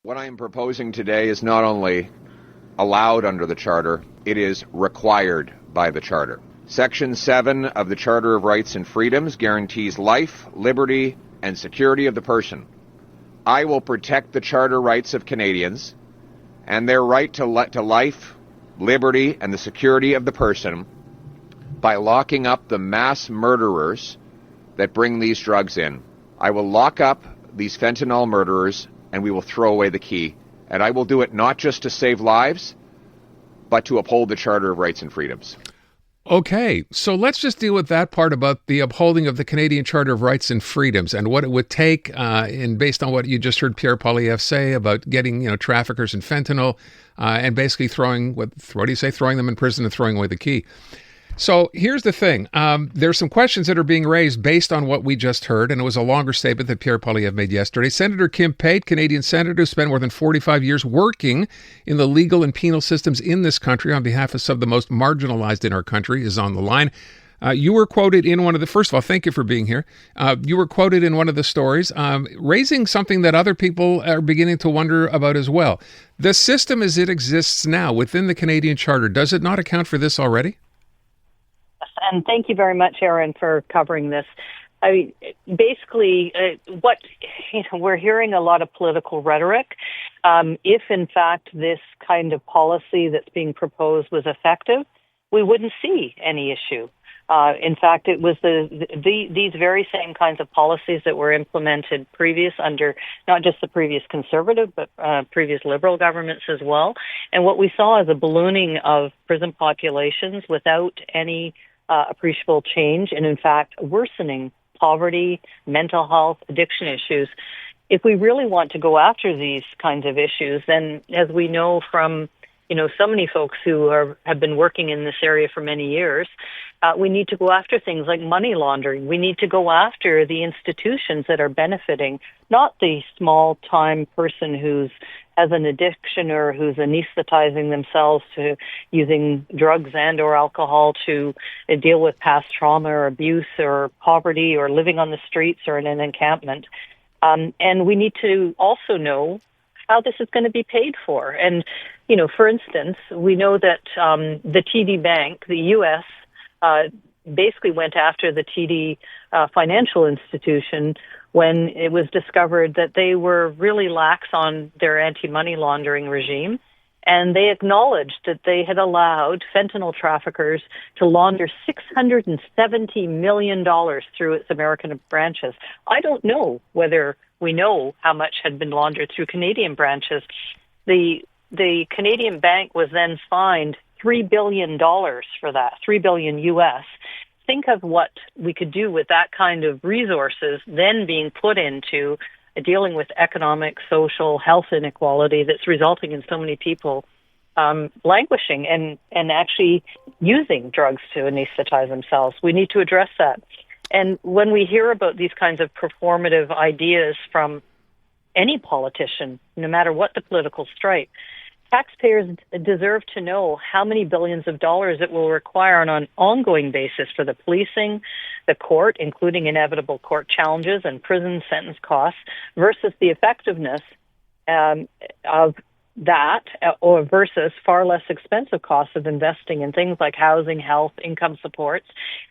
What I am proposing today is not only allowed under the Charter, it is required by the Charter. Section 7 of the Charter of Rights and Freedoms guarantees life, liberty, and security of the person. I will protect the Charter rights of Canadians and their right to life, liberty, and the security of the person by locking up the mass murderers that bring these drugs in. I will lock up these fentanyl murderers and we will throw away the key. And I will do it not just to save lives, but to uphold the Charter of Rights and Freedoms. Okay, so let's just deal with that part about the upholding of the Canadian Charter of Rights and Freedoms and what it would take, and based on what you just heard Pierre Poilievre say about getting, traffickers in fentanyl, and basically throwing them in prison and throwing away the key. So here's the thing. There's some questions that are being raised based on what we just heard, and it was a longer statement that Pierre Poilievre made yesterday. Senator Kim Pate, Canadian senator, who spent more than 45 years working in the legal and penal systems in this country on behalf of some of the most marginalized in our country, is on the line. You were quoted in one of the, first of all, thank you for being here. You were quoted in one of the stories, raising something that other people are beginning to wonder about as well. The system as it exists now within the Canadian Charter, does it not account for this already? And thank you very much, Aaron, for covering this. Basically, we're hearing a lot of political rhetoric. If, in fact, this kind of policy that's being proposed was effective, we wouldn't see any issue. In fact, it was these very same kinds of policies that were implemented under not just the previous Conservative, but previous Liberal governments as well. And what we saw is a ballooning of prison populations without any appreciable change, and in fact, worsening poverty, mental health, addiction issues. If we really want to go after these kinds of issues, then as we know from, so many folks who have been working in this area for many years, we need to go after things like money laundering. We need to go after the institutions that are benefiting, not the small-time person who has an addiction or who's anesthetizing themselves to using drugs and or alcohol to deal with past trauma or abuse or poverty or living on the streets or in an encampment. And we need to also know how this is going to be paid for. And, for instance, we know that the TD Bank, the U.S., basically went after the TD financial institution when it was discovered that they were really lax on their anti-money laundering regime. And they acknowledged that they had allowed fentanyl traffickers to launder $670 million through its American branches. I don't know whether we know how much had been laundered through Canadian branches. The Canadian bank was then fined $3 billion for that, $3 billion US. Think of what we could do with that kind of resources then being put into dealing with economic, social, health inequality that's resulting in so many people languishing and actually using drugs to anesthetize themselves. We need to address that. And when we hear about these kinds of performative ideas from any politician, no matter what the political stripe, taxpayers deserve to know how many billions of dollars it will require on an ongoing basis for the policing, the court, including inevitable court challenges and prison sentence costs, versus the effectiveness of that, or versus far less expensive costs of investing in things like housing, health, income supports,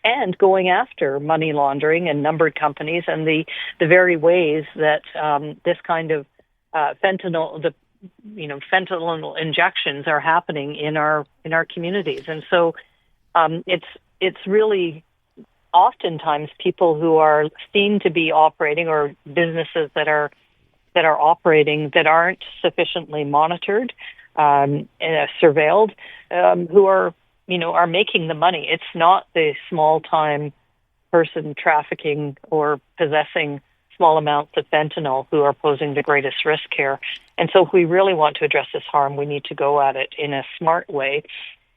and going after money laundering and numbered companies and the very ways that this kind of fentanyl injections are happening in our communities. And so it's really oftentimes people who are seen to be operating, or businesses that are operating that aren't sufficiently monitored, surveilled, who are making the money. It's not the small-time person trafficking or possessing small amounts of fentanyl who are posing the greatest risk here. And so if we really want to address this harm, we need to go at it in a smart way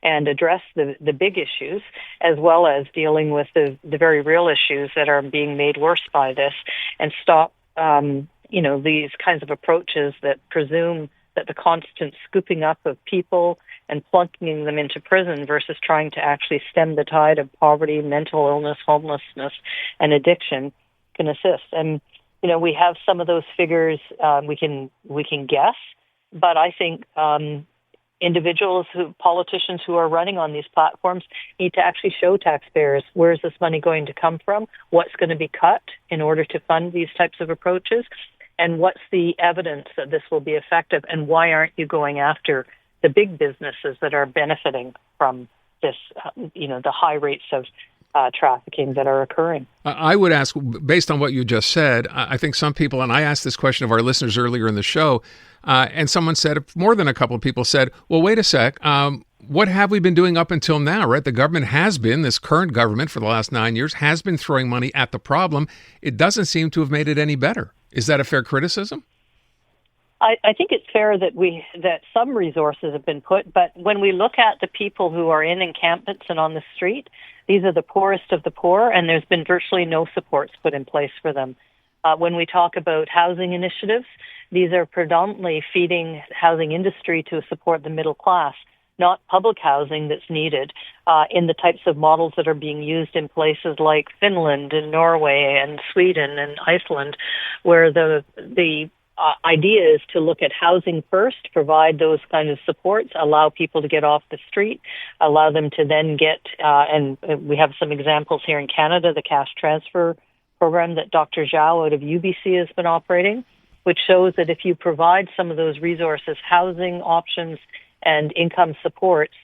and address the big issues, as well as dealing with the very real issues that are being made worse by this, and stop these kinds of approaches that presume that the constant scooping up of people and plunking them into prison versus trying to actually stem the tide of poverty, mental illness, homelessness, and addiction can assist. And We have some of those figures we can guess, but I think politicians who are running on these platforms need to actually show taxpayers where is this money going to come from, what's going to be cut in order to fund these types of approaches, and what's the evidence that this will be effective, and why aren't you going after the big businesses that are benefiting from this, the high rates of trafficking that are occurring. I would ask, based on what you just said, I think some people, and I asked this question of our listeners earlier in the show, and someone said, more than a couple of people said, well, wait a sec, what have we been doing up until now, right? The government has been, this current government for the last 9 years, has been throwing money at the problem. It doesn't seem to have made it any better. Is that a fair criticism? I think it's fair that some resources have been put, but when we look at the people who are in encampments and on the street, these are the poorest of the poor, and there's been virtually no supports put in place for them. When we talk about housing initiatives, these are predominantly feeding housing industry to support the middle class, not public housing that's needed in the types of models that are being used in places like Finland and Norway and Sweden and Iceland, where the idea is to look at housing first, provide those kind of supports, allow people to get off the street, allow them to then get, and we have some examples here in Canada, the cash transfer program that Dr. Zhao out of UBC has been operating, which shows that if you provide some of those resources, housing options and income supports,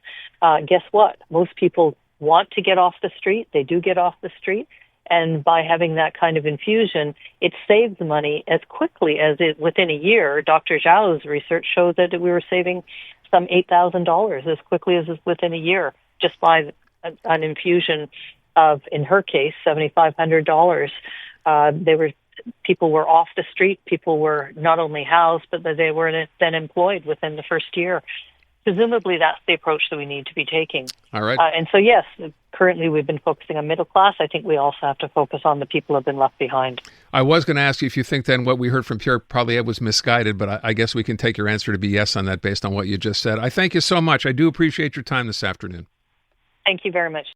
guess what? Most people want to get off the street. They do get off the street. And by having that kind of infusion, it saves money as quickly as within a year. Dr. Zhao's research showed that we were saving some $8,000 as quickly as within a year just by an infusion of, in her case, $7,500. People were off the street. People were not only housed, but they were then employed within the first year. Presumably, that's the approach that we need to be taking. All right. And so, yes, currently we've been focusing on middle class. I think we also have to focus on the people who have been left behind. I was going to ask you if you think then what we heard from Pierre Poilievre was misguided, but I guess we can take your answer to be yes on that based on what you just said. I thank you so much. I do appreciate your time this afternoon. Thank you very much.